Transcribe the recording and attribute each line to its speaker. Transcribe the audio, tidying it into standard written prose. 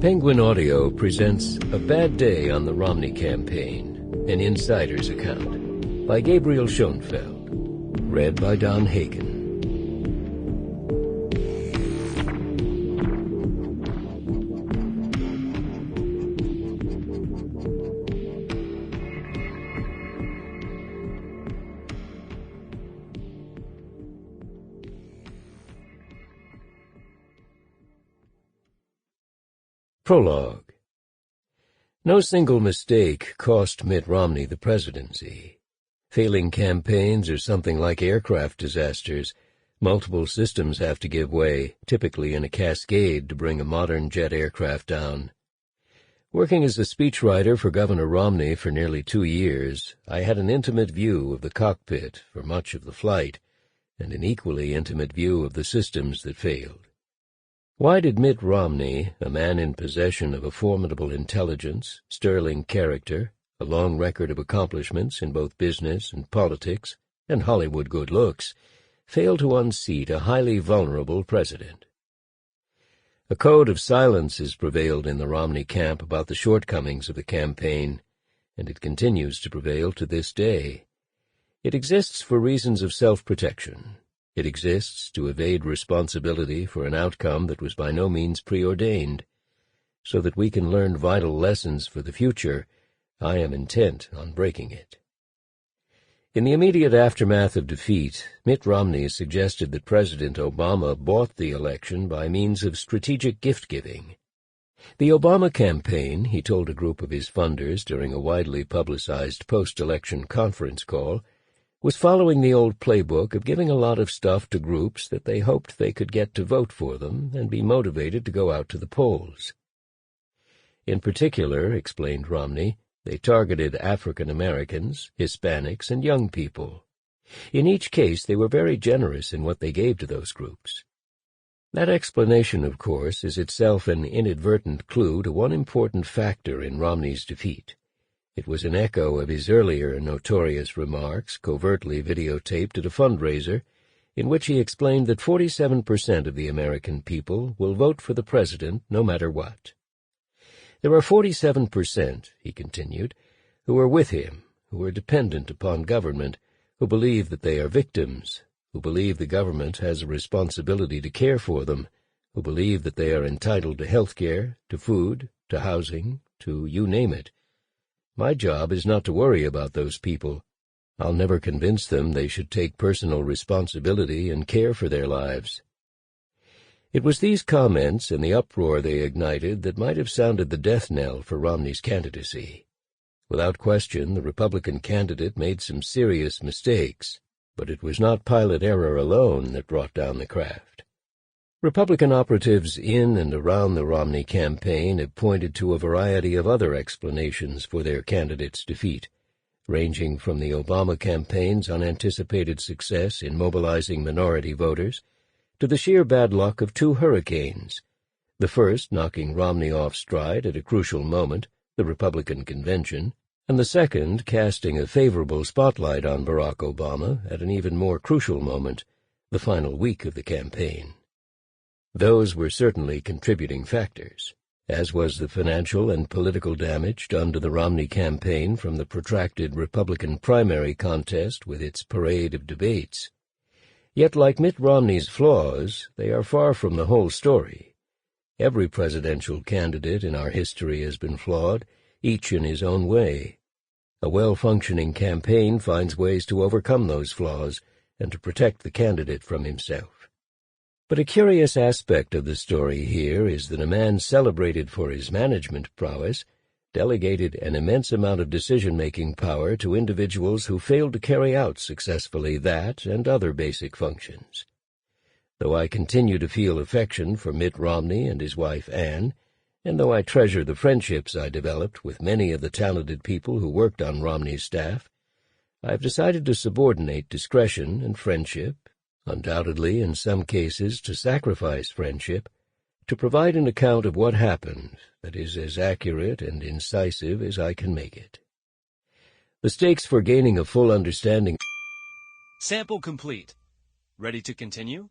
Speaker 1: Penguin Audio presents A Bad Day on the Romney Campaign, an Insider's Account, by Gabriel Schoenfeld, read by Don Hagen. Prologue. No single mistake cost Mitt Romney the presidency. Failing campaigns are something like aircraft disasters. Multiple systems have to give way, typically in a cascade, to bring a modern jet aircraft down. Working as a speechwriter for Governor Romney for nearly 2 years, I had an intimate view of the cockpit for much of the flight, and an equally intimate view of the systems that failed. Why did Mitt Romney, a man in possession of a formidable intelligence, sterling character, a long record of accomplishments in both business and politics, and Hollywood good looks, fail to unseat a highly vulnerable president? A code of silence has prevailed in the Romney camp about the shortcomings of the campaign, and it continues to prevail to this day. It exists for reasons of self-protection. It exists to evade responsibility for an outcome that was by no means preordained. So that we can learn vital lessons for the future, I am intent on breaking it. In the immediate aftermath of defeat, Mitt Romney suggested that President Obama bought the election by means of strategic gift-giving. The Obama campaign, he told a group of his funders during a widely publicized post-election conference call, was following the old playbook of giving a lot of stuff to groups that they hoped they could get to vote for them and be motivated to go out to the polls. In particular, explained Romney, they targeted African Americans, Hispanics, and young people. In each case, they were very generous in what they gave to those groups. That explanation, of course, is itself an inadvertent clue to one important factor in Romney's defeat. It was an echo of his earlier notorious remarks, covertly videotaped at a fundraiser, in which he explained that 47% of the American people will vote for the president no matter what. There are 47%, he continued, who are with him, who are dependent upon government, who believe that they are victims, who believe the government has a responsibility to care for them, who believe that they are entitled to health care, to food, to housing, to you name it. My job is not to worry about those people. I'll never convince them they should take personal responsibility and care for their lives. It was these comments and the uproar they ignited that might have sounded the death knell for Romney's candidacy. Without question, the Republican candidate made some serious mistakes, but it was not pilot error alone that brought down the craft. Republican operatives in and around the Romney campaign have pointed to a variety of other explanations for their candidate's defeat, ranging from the Obama campaign's unanticipated success in mobilizing minority voters to the sheer bad luck of 2 hurricanes, the first knocking Romney off stride at a crucial moment, the Republican convention, and the second casting a favorable spotlight on Barack Obama at an even more crucial moment, the final week of the campaign. Those were certainly contributing factors, as was the financial and political damage done to the Romney campaign from the protracted Republican primary contest with its parade of debates. Yet, like Mitt Romney's flaws, they are far from the whole story. Every presidential candidate in our history has been flawed, each in his own way. A well-functioning campaign finds ways to overcome those flaws and to protect the candidate from himself. But a curious aspect of the story here is that a man celebrated for his management prowess delegated an immense amount of decision-making power to individuals who failed to carry out successfully that and other basic functions. Though I continue to feel affection for Mitt Romney and his wife Ann, and though I treasure the friendships I developed with many of the talented people who worked on Romney's staff, I've decided to subordinate discretion and friendship, undoubtedly in some cases to sacrifice friendship, to provide an account of what happened that is as accurate and incisive as I can make it. The stakes for gaining a full understanding.
Speaker 2: Sample complete. Ready to continue?